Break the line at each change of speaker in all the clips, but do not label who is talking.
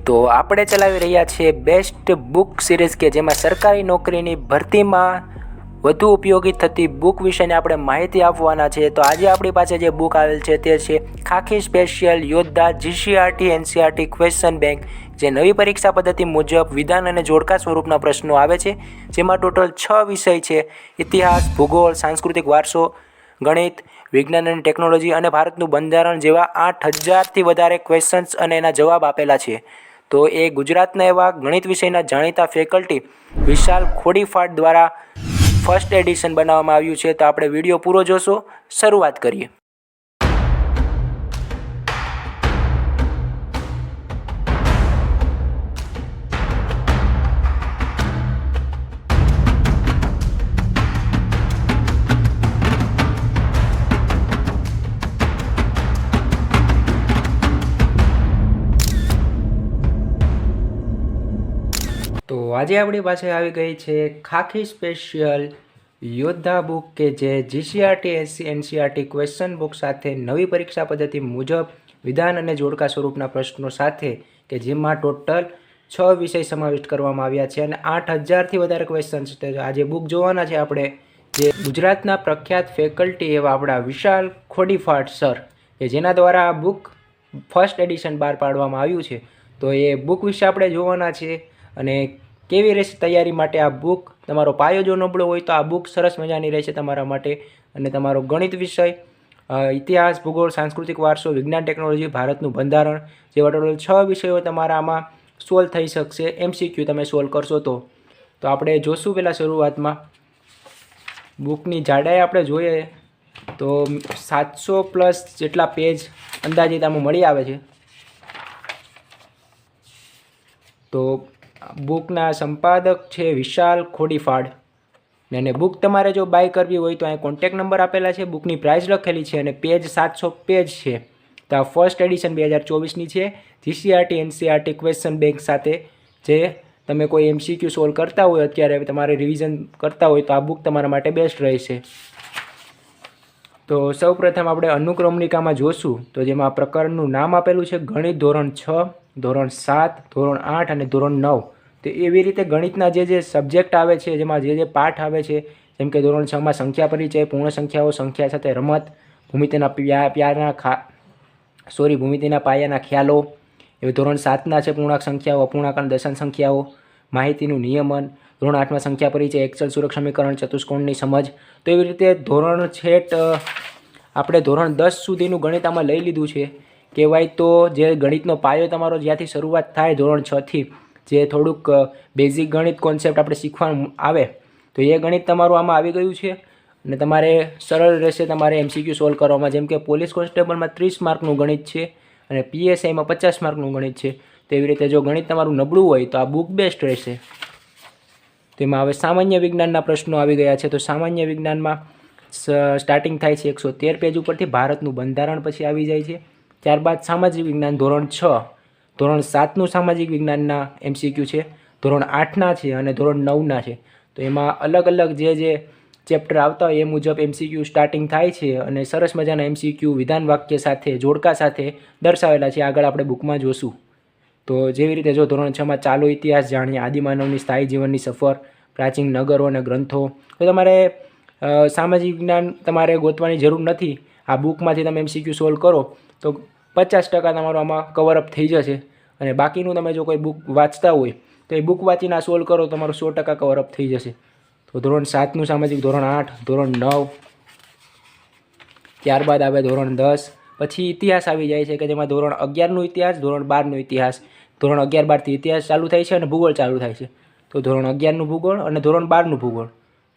તો આપણે ચલાવી રહ્યા છીએ બેસ્ટ બુક સિરીઝ કે જેમાં સરકારી નોકરીની ભરતીમાં વધુ ઉપયોગી થતી બુક વિશેની આપણે માહિતી આપવાના છે। તો આજે આપણી પાસે જે બુક આવેલ છે તે છે ખાખી સ્પેશિયલ યોદ્ધા જીસીઆરટી એનસીઆરટી ક્વેશ્ચન બેંક, જે નવી પરીક્ષા પદ્ધતિ મુજબ વિધાન અને જોડકા સ્વરૂપના પ્રશ્નો આવે છે, જેમાં ટોટલ 6 વિષય છે: ઇતિહાસ, ભૂગોળ, સાંસ્કૃતિક વારસો, ગણિત, વિજ્ઞાન અને ટેકનોલોજી અને ભારતનું બંધારણ જેવા 8000થી વધારે ક્વેશ્ચન્સ અને એના જવાબ આપેલા છે। તો એ ગુજરાતના એવા ગણિત વિષયના જાણીતા ફેકલ્ટી વિશાલ ખોડીફાટ દ્વારા ફર્સ્ટ એડિશન બનાવવામાં આવ્યું છે। તો આપણે વિડીયો પૂરો જોશો, શરૂઆત કરીએ। તો આજે આપણી પાસે આવી ગઈ છે ખાખી સ્પેશિયલ યોદ્ધા બુક કે જે જીસીઆરટી એનસીઆરટી ક્વેશ્ચન બુક સાથે નવી પરીક્ષા પદ્ધતિ મુજબ વિધાન અને જોડકા સ્વરૂપના પ્રશ્નો સાથે, કે જેમાં ટોટલ 6 વિષય સમાવિષ્ટ કરવામાં આવ્યા છે અને 8000થી વધારે ક્વેશ્ચન્સ છે। આજે બુક જોવાના છે આપણે, જે ગુજરાતના પ્રખ્યાત ફેકલ્ટી એવા આપણા વિશાલ ખોડીફાટ સર, કે જેના દ્વારા આ બુક ફર્સ્ટ એડિશન બહાર પાડવામાં આવ્યું છે। તો એ બુક વિશે આપણે જોવાના છે અને કેવી રહેશે તૈયારી માટે આ બુક। તમારો પાયો જો નબળો હોય તો આ બુક સરસ મજાની રહેશે તમારા માટે। અને તમારો ગણિત વિષય, ઇતિહાસ, ભૂગોળ, સાંસ્કૃતિક વારસો, વિજ્ઞાન, ટેકનોલોજી, ભારતનું બંધારણ જેવા ટોટલ 6 વિષયો તમારા આમાં સોલ્વ થઈ શકશે, એમસીક્યુ તમે સોલ્વ કરશો તો। તો આપણે જોશું પહેલાં શરૂઆતમાં બુકની જાડાઈ આપણે જોઈએ તો 700+ જેટલા પેજ અંદાજિત આમાં મળી આવે છે। તો બુકના સંપાદક છે વિશાલ ખોડીફાટ, અને બુક તમારે જો બાય કરવી હોય તો અહીં કોન્ટેક નંબર આપેલા છે, બુકની પ્રાઇસ લખેલી છે અને પેજ 700 પેજ છે। તો આ ફર્સ્ટ એડિશન 2024ની છે જીસીઆરટી એનસીઆરટી ક્વેશ્ચન બેંક સાથે। જે તમે કોઈ એમસીક્યુ સોલ્વ કરતા હોય, અત્યારે તમારે રિવિઝન કરતા હોય તો આ બુક તમારા માટે બેસ્ટ રહેશે। તો સૌપ્રથમ આપણે અનુક્રમણિકામાં જોશું, તો જેમાં પ્રકરણનું નામ આપેલું છે ગણિત ધોરણ 6, ધોરણ 7, ધોરણ 8 અને ધોરણ 9। તો એવી રીતે ગણિતના જે સબ્જેક્ટ આવે છે, જેમાં જે પાઠ આવે છે, જેમ કે ધોરણ 6માં સંખ્યા પરિચય, પૂર્ણ સંખ્યાઓ, સંખ્યા સાથે રમત, ભૂમિતિના ભૂમિતિના પાયાના ખ્યાલો, એવી ધોરણ 7ના છે પૂર્ણાંક સંખ્યાઓ, અપૂર્ણાંક અને દશાંશ સંખ્યાઓ, માહિતીનું નિયમન, ધોરણ 8માં સંખ્યા પરિચય, એક્સેલ સુરક્ષ સમીકરણ, ચતુષ્કોણની સમજ। તો એવી રીતે ધોરણ છેટ આપણે ધોરણ 10 સુધીનું ગણિત આમાં લઈ લીધું છે કહેવાય। તો જે ગણિતનો પાયો તમારો જ્યાંથી શરૂઆત થાય ધોરણ 6થી, જે થોડુંક બેઝિક ગણિત કોન્સેપ્ટ આપણે શીખવાનું આવે, તો એ ગણિત તમારું આમાં આવી ગયું છે અને તમારે સરળ રહેશે તમારે એમસીક્યુ સોલ્વ કરવામાં। જેમ કે પોલીસ કોન્સ્ટેબલમાં 30 માર્કનું ગણિત છે અને પીએસઆઈમાં 50 માર્કનું ગણિત છે। તો એવી રીતે જો ગણિત તમારું નબળું હોય તો આ બુક બેસ્ટ રહેશે। તેમાં હવે સામાન્ય વિજ્ઞાનના પ્રશ્નો આવી ગયા છે। તો સામાન્ય વિજ્ઞાનમાં સ્ટાર્ટિંગ થાય છે 113 પેજ ઉપરથી, ભારતનું બંધારણ પછી આવી જાય છે। ત્યારબાદ સામાજિક વિજ્ઞાન ધોરણ 6, ધોરણ 7નું સામાજિક વિજ્ઞાનના એમસીક્યુ છે, ધોરણ 8ના છે અને ધોરણ 9ના છે। તો એમાં અલગ અલગ જે ચેપ્ટર આવતા હોય એ મુજબ એમસીક્યુ સ્ટાર્ટિંગ થાય છે અને સરસ મજાના એમસીક્યુ વિધાન વાક્ય સાથે, જોડકા સાથે દર્શાવેલા છે, આગળ આપણે બુકમાં જોશું। તો જેવી રીતે જો ધોરણ 6માં ચાલુ ઇતિહાસ જાણીએ, આદિમાનવની સ્થાયી જીવનની સફર, પ્રાચીન નગરો અને ગ્રંથો। તો તમારે સામાજિક વિજ્ઞાન તમારે ગોતવાની જરૂર નથી, આ બુકમાંથી તમે એમસીક્યુ સોલ્વ કરો તો 50% તમારો આમાં કવરઅપ થઈ જશે। અને બાકીનું તમે જો કોઈ બુક વાંચતા હોય તો એ બુક વાંચીને આ સોલ્વ કરો તમારું 100% કવરઅપ થઈ જશે। તો ધોરણ 7નું સામાજિક, ધોરણ 8, ધોરણ 9, ત્યારબાદ આવે ધોરણ 10, પછી ઇતિહાસ આવી જાય છે, કે જેમાં ધોરણ 11નું ઇતિહાસ, ધોરણ 12નું ઇતિહાસ, ધોરણ 11-12થી ઇતિહાસ ચાલુ થાય છે અને ભૂગોળ ચાલુ થાય છે। તો ધોરણ 11નું ભૂગોળ અને ધોરણ 12નું ભૂગોળ।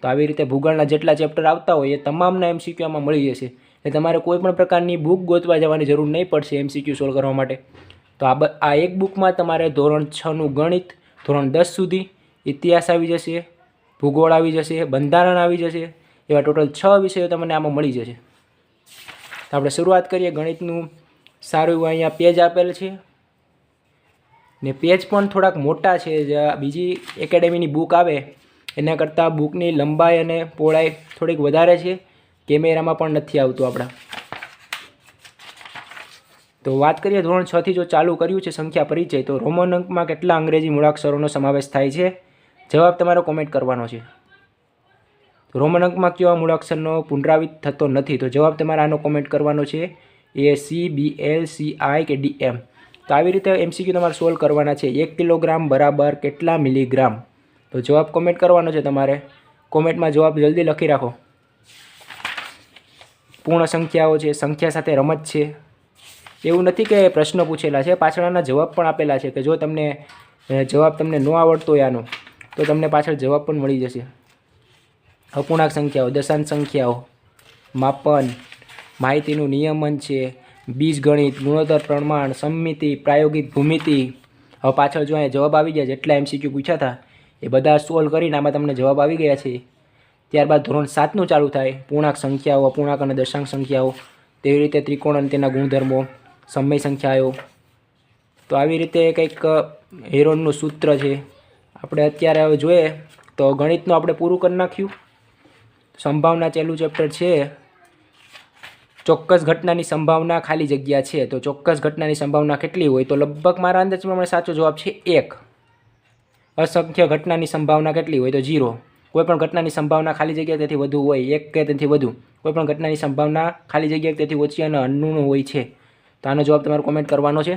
તો આવી રીતે ભૂગોળના જેટલા ચેપ્ટર આવતા હોય એ તમામના એમસીક્યુ આમાં મળી જશે, એટલે તમારે કોઈ પણ પ્રકારની બુક ગોતવા જવાની જરૂર નહીં પડશે એમસીક્યુ સોલ્વ કરવા માટે। તો આ એક બુકમાં તમારે ધોરણ 6નું ગણિત, ધોરણ 10 સુધી, ઇતિહાસ આવી જશે, ભૂગોળ આવી જશે, બંધારણ આવી જશે, એવા ટોટલ 6 વિષયો તમને આમાં મળી જશે। તો આપણે શરૂઆત કરીએ ગણિતનું। સારું એવું અહીંયા પેજ આપેલ છે ને પેજ પણ થોડાક મોટા છે, જે બીજી એકેડેમીની બુક આવે એના કરતાં બુકની લંબાઈ અને પહોળાઈ થોડીક વધારે છે, કેમેરામાં પણ નથી આવતું આપણા। તો વાત કરીએ ધોરણ 6 થી જો ચાલુ કર્યું છે સંખ્યા પરિચય, તો રોમન અંકમાં કેટલા અંગ્રેજી મૂળાક્ષરોનો સમાવેશ થાય છે? જવાબ તમારો કોમેન્ટ કરવાનો છે. રોમન અંકમાં કેવા મૂળાક્ષરનો પુનરાવૃત્ત થતો નથી? તો જવાબ તમારે આનો કોમેન્ટ કરવાનો છે. A C B L C I કે D M. તો આવી રીતે MCQ તમારે સોલ્વ કરવાના છે. 1 કિલોગ્રામ બરાબર કેટલા મિલીગ્રામ? તો જવાબ કોમેન્ટ કરવાનો છે તમારે. કોમેન્ટમાં જવાબ જલ્દી લખી રાખો. પૂર્ણ સંખ્યાઓ છે, સંખ્યા સાથે રમત છે. એવું નથી કે પ્રશ્ન પૂછેલા છે, પાછળના જવાબ પણ આપેલા છે કે જો તમને જવાબ તમને ન આવડતો હોય આનો, તો તમને પાછળ જવાબ પણ મળી જશે. અપૂર્ણાંક સંખ્યાઓ, દશાંશ સંખ્યાઓ, માપન, માહિતીનું નિયમન છે, બીજગણિત, ગુણોત્તર પ્રમાણ, સમમિતિ, પ્રાયોગિક ભૂમિતિ. હવે પાછળ જો અહીંયા જવાબ આવી ગયા, જેટલા MCQ પૂછ્યા હતા એ બધા સોલ્વ કરીને આમાં તમને જવાબ આવી ગયા છે. ત્યારબાદ ધોરણ 7નું ચાલુ થાય. પૂર્ણાંક સંખ્યાઓ, અપૂર્ણાંક અને દશાંશ સંખ્યાઓ, તેવી રીતે ત્રિકોણ અને તેના ગુણધર્મો, સમય સંખ્યાઓ. તો આવી રીતે કંઈક હેરોનનું સૂત્ર છે. આપણે અત્યારે હવે જોઈએ તો ગણિતનું આપણે પૂરું કરી નાખ્યું. સંભાવના છેલ્લું ચેપ્ટર છે. ચોક્કસ ઘટનાની સંભાવના ખાલી જગ્યા છે. તો ચોક્કસ ઘટનાની સંભાવના કેટલી હોય? તો લગભગ મારા અંદાજ પ્રમાણે સાચો જવાબ છે 1. અસંખ્ય ઘટનાની સંભાવના કેટલી હોય? તો 0. કોઈપણ ઘટનાની સંભાવના ખાલી જગ્યા તેથી વધુ હોય, 1 કે તેથી વધુ. કોઈપણ ઘટનાની સંભાવના ખાલી જગ્યા તેથી ઓછી અને અન્નૂન હોય છે. તો આનો જવાબ તમારે કોમેન્ટ કરવાનો છે.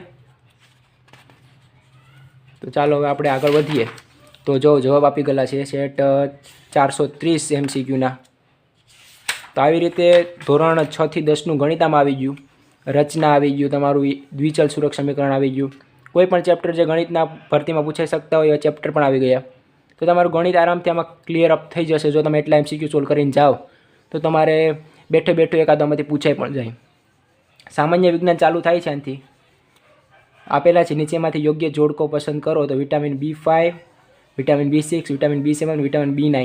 તો ચાલો હવે આપણે આગળ વધીએ. તો જો જવાબ આપી ગયેલા છે સેટ 430 MCQના. તો આવી રીતે ધોરણ 6 થી 10નું ગણિતામાં આવી ગયું, રચના આવી ગયું, તમારું દ્વિચલ સુરક્ષ સમીકરણ આવી ગયું. કોઈ પણ ચેપ્ટર જે ગણિતના ભરતીમાં પૂછાઈ શકતા હોય એ ચેપ્ટર પણ આવી ગયા. તો તમારું ગણિત આરામથી આમાં ક્લિયર અપ થઈ જશે. જો તમે એટલા MCQ સોલ્વ કરીને જાઓ તો તમારે બેઠે બેઠું એકાદામાંથી પૂછાઈ પણ જાય. સામાન્ય વિજ્ઞાન ચાલુ થાય છે આનાથી. આપેલા છે નીચેમાંથી યોગ્ય જોડકો પસંદ કરો. તો vitamin B5, vitamin B6, vitamin B7, vitamin B9.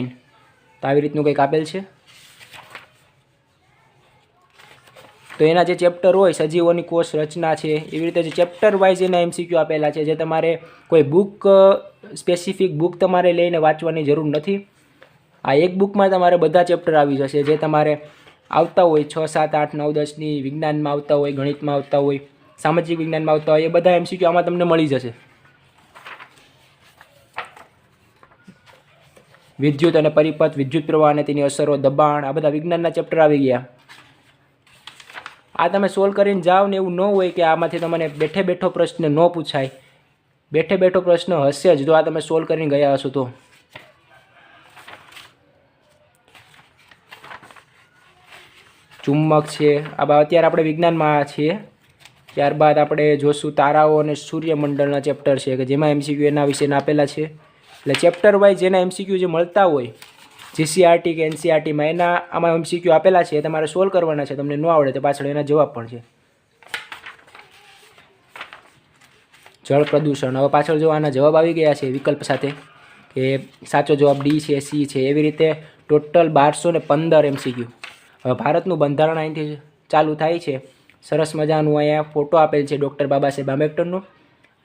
તો આવી રીતનું કંઈક આપેલ છે. તો એના જે ચેપ્ટર હોય, સજીવોની કોષ રચના છે, એવી રીતે જે ચેપ્ટર વાઇઝ એના MCQ આપેલા છે, જે તમારે કોઈ બુક સ્પેસિફિક બુક તમારે લઈને વાંચવાની જરૂર નથી. આ એક બુકમાં તમારે બધા ચેપ્ટર આવી જશે જે તમારે આવતા હોય 6, 7, 8, 9, 10ની વિજ્ઞાનમાં આવતા હોય, ગણિતમાં આવતા હોય, સામાજિક વિજ્ઞાનમાં આવતા હોય, એ બધા MCQ આમાં તમને મળી જશે. વિદ્યુત અને પરિપથ, વિદ્યુત પ્રવાહ અને તેની અસરો, દબાણ, આ બધા વિજ્ઞાનના ચેપ્ટર આવી ગયા. આ તમે સોલ્વ કરીને જાઓ ને એવું ન હોય કે આમાંથી તમને બેઠે બેઠો પ્રશ્ન ન પૂછાય. બેઠે બેઠો પ્રશ્ન હશે જ જો આ તમે સોલ્વ કરીને ગયા હશો તો. ચુંબક છે, આ અત્યારે આપણે વિજ્ઞાનમાં છીએ. ત્યારબાદ આપણે જોશું તારાઓ અને સૂર્યમંડળના ચેપ્ટર છે કે જેમાં MCQ એના વિશેના આપેલા છે. એટલે ચેપ્ટર વાઇઝ જેના MCQ જે મળતા હોય GCRT કે NCRTમાં એના આમાં MCQ આપેલા છે, તમારે સોલ્વ કરવાના છે. તમને ન આવડે તો પાછળ એના જવાબ પણ છે. જળ પ્રદૂષણ, હવે પાછળ જો આના જવાબ આવી ગયા છે વિકલ્પ સાથે કે સાચો જવાબ D છે, C છે. એવી રીતે ટોટલ 1215 MCQ. હવે ભારતનું બંધારણ અહીંથી ચાલુ થાય છે. સરસ મજાનું અહીંયા ફોટો આપેલ છે ડૉક્ટર બાબા સાહેબ આંબેડકરનો,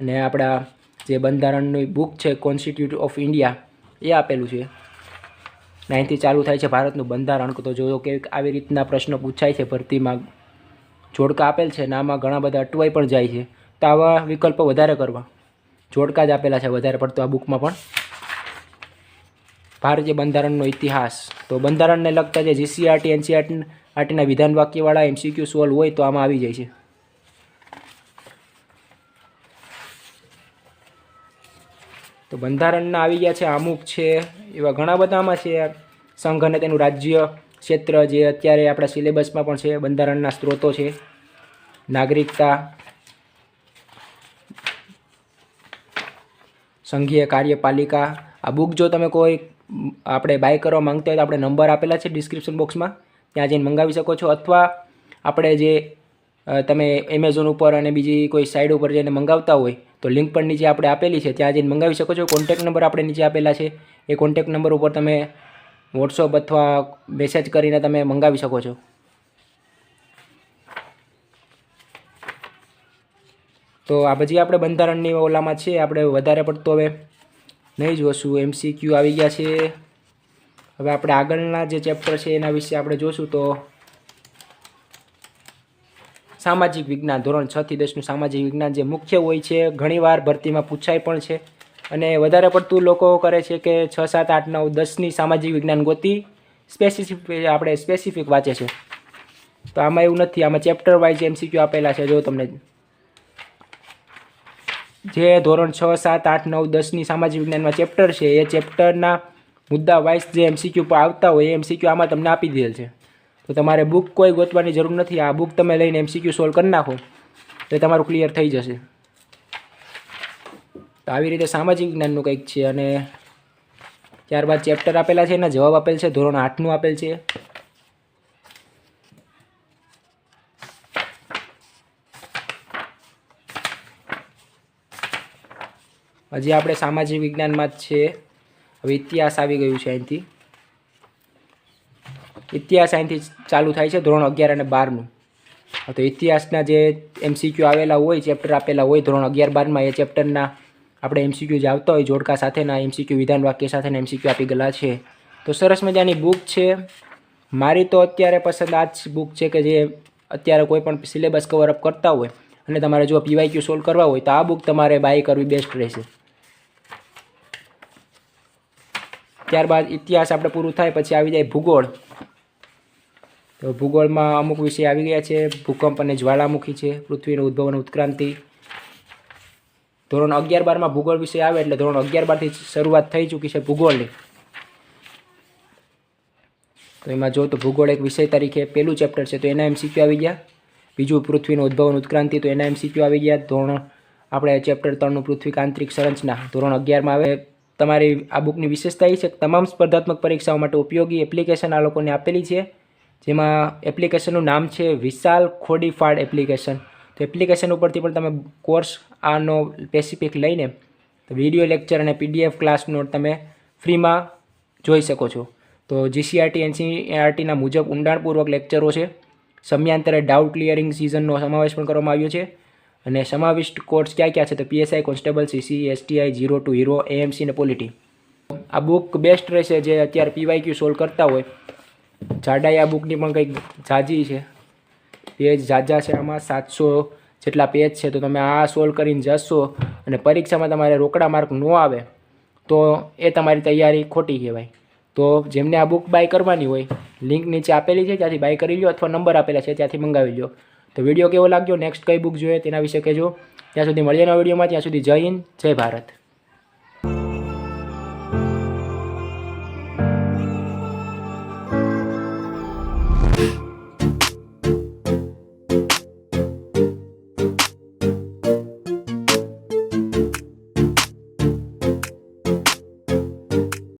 અને આપણા જે બંધારણની બુક છે કોન્સ્ટિટ્યુટ ઓફ ઇન્ડિયા એ આપેલું છે. અહીંથી ચાલુ થાય છે ભારતનું બંધારણ. તો જો કે આવી રીતના પ્રશ્નો પૂછાય છે ભરતીમાં. જોડકા આપેલ છે ને આમાં ઘણા બધા અટવાઈ પણ જાય છે. તો આવા વિકલ્પો વધારે કરવા. જોડકા જ આપેલા છે વધારે પડતો આ બુકમાં પણ. ભારતીય બંધારણનો ઇતિહાસ, તો બંધારણને લગતા જે GCRT NCRTના વિધાન વાક્યવાળા MCQ સોલ્વ હોય તો આમાં આવી જાય છે. તો બંધારણના આવી ગયા છે અમુક છે, એવા ઘણા બધામાં છે. સંઘ અને તેનું રાજ્ય ક્ષેત્ર જે અત્યારે આપણા સિલેબસમાં પણ છે. બંધારણના સ્ત્રોતો છે, નાગરિકતા, સંઘીય કાર્યપાલિકા. આ બુક જો તમે કોઈ આપણે બાય કરવા માંગતા હોય તો આપણે નંબર આપેલા છે ડિસ્ક્રિપ્શન બોક્સમાં, ત્યાં જઈને મંગાવી શકો છો. અથવા આપણે જે તમે એમેઝોન ઉપર અને બીજી કોઈ સાઇટ ઉપર જઈને મંગાવતા હોય તો લિંક પણ નીચે આપણે આપેલી છે, ત્યાં જઈને મંગાવી શકો છો. કોન્ટેક્ટ નંબર આપણે નીચે આપેલા છે, એ કોન્ટેક્ટ નંબર ઉપર તમે વોટ્સઅપ અથવા મેસેજ કરીને તમે મંગાવી શકો છો. તો આ પછી આપણે બંધારણની ઓલામાં છે, આપણે વધારે પડતો હવે નહીં જોશું. MCQ આવી ગયા છે. હવે આપણે આગળના જે ચેપ્ટર છે એના વિશે આપણે જોશું. તો સામાજિક વિજ્ઞાન ધોરણ 6 થી 10નું સામાજિક વિજ્ઞાન જે મુખ્ય હોય છે, ઘણીવાર ભરતીમાં પૂછાય પણ છે અને વધારે પડતું લોકો કરે છે કે 6, 7, 8, 9, 10ની સામાજિક વિજ્ઞાન ગોતી સ્પેસિફિક વાંચે છે. તો આમાં એવું નથી, આમાં ચેપ્ટર વાઇઝ MCQ આપેલા છે. જો તમને જે ધોરણ 6, 7, 8, 9, 10ની સામાજિક વિજ્ઞાનમાં ચેપ્ટર છે એ ચેપ્ટરના મુદ્દા વાઇઝ જે MCQ પર આવતા હોય એ MCQ આમાં તમને આપી દીધેલ છે. તો તમારે બુક કોઈ ગોતવાની જરૂર નથી. આ બુક તમે લઈને MCQ સોલ્વ કરી નાખો તો તમારું ક્લિયર થઈ જશે. તો આવી રીતે સામાજિક વિજ્ઞાનનું કંઈક છે. અને ત્યારબાદ ચેપ્ટર આપેલા છે, એના જવાબ આપેલ છે. ધોરણ 8નું આપેલ છે. હજી આપણે સામાજિક વિજ્ઞાનમાં જ છે. હવે ઇતિહાસ આવી ગયું છે. અહીંથી ઇતિહાસ અહીંથી ચાલુ થાય છે, ધોરણ 11 અને 12નું. તો ઇતિહાસના જે MCQ આવેલા હોય, ચેપ્ટર આપેલા હોય ધોરણ 11, 12માં, એ ચેપ્ટરના આપણે MCQ જે આવતા હોય જોડકા સાથેના MCQ, વિધાન વાક્ય સાથેના MCQ આપી ગયેલા છે. તો સરસ મજાની બુક છે. મારી તો અત્યારે પસંદ આ જ બુક છે કે જે અત્યારે કોઈ પણ સિલેબસ કવરઅપ કરતા હોય અને તમારે જો PYQ સોલ્વ કરવા હોય તો આ બુક તમારે બાય કરવી બેસ્ટ રહેશે. ત્યારબાદ ઇતિહાસ આપણે પૂરું થાય પછી આવી જાય ભૂગોળ. તો ભૂગોળમાં અમુક વિષય આવી ગયા છે. ભૂકંપ અને જ્વાળામુખી છે, પૃથ્વીનો ઉદ્ભવ અને ઉત્ક્રાંતિ. ધોરણ 11, 12માં ભૂગોળ વિષય આવે એટલે ધોરણ 11, 12થી શરૂઆત થઈ ચૂકી છે ભૂગોળની. તો એમાં જો તો ભૂગોળ એક વિષય તરીકે પહેલું ચેપ્ટર છે તો એના MCQ આવી ગયા. બીજું પૃથ્વીનો ઉદ્ભવ અને ઉત્ક્રાંતિ, તો એના MCQ આવી ગયા. ધોરણ આપણે ચેપ્ટર 3નું પૃથ્વી આંતરિક સંરચના ધોરણ 11માં આવે. તમારી આ બુકની વિશેષતા એ છે કે તમામ સ્પર્ધાત્મક પરીક્ષાઓ માટે ઉપયોગી એપ્લિકેશન આ લોકોને આપેલી છે. જેમાં એપ્લિકેશનનું નામ છે વિશાલ ખોડીફાડ એપ્લિકેશન. તો એપ્લિકેશન ઉપરથી પણ તમે કોર્સ આનો સ્પેસિફિક લઈને વિડીયો લેક્ચર અને PDF ક્લાસ નોટ તમે ફ્રીમાં જોઈ શકો છો. તો GCRT NCERTના મુજબ ઊંડાણપૂર્વક લેક્ચરો છે. સમયાંતરે ડાઉટ ક્લિયરિંગ સિઝનનો સમાવેશ પણ કરવામાં આવ્યો છે. અને સમાવિષ્ટ કોર્સ ક્યાં ક્યાં છે તો PSI, constable, CC, STI, 0 to hero, AMC અને પોલિટી. આ બુક બેસ્ટ રહેશે જે અત્યારે PYQ સોલ્વ કરતા હોય. જાડાઈ આ બુકની પણ કંઈક ઝાઝી છે, પેજ ઝાઝા છે. આમાં 700 જેટલા પેજ છે. તો તમે આ સોલ્વ કરીને જશો અને પરીક્ષામાં તમારે રોકડા માર્ક ન આવે તો એ તમારી તૈયારી ખોટી કહેવાય. તો જેમને આ બુક બાય કરવાની હોય લિંક નીચે આપેલી છે, ત્યાંથી બાય કરી લો અથવા નંબર આપેલા છે ત્યાંથી મંગાવી લો. તો વિડીયો કેવો લાગ્યો, નેક્સ્ટ કઈ બુક જોઈએ તેના વિશે કહેજો. ત્યાં સુધી મળીએ નવા વિડીયોમાં. ત્યાં સુધી જય હિન્દ, જય ભારત.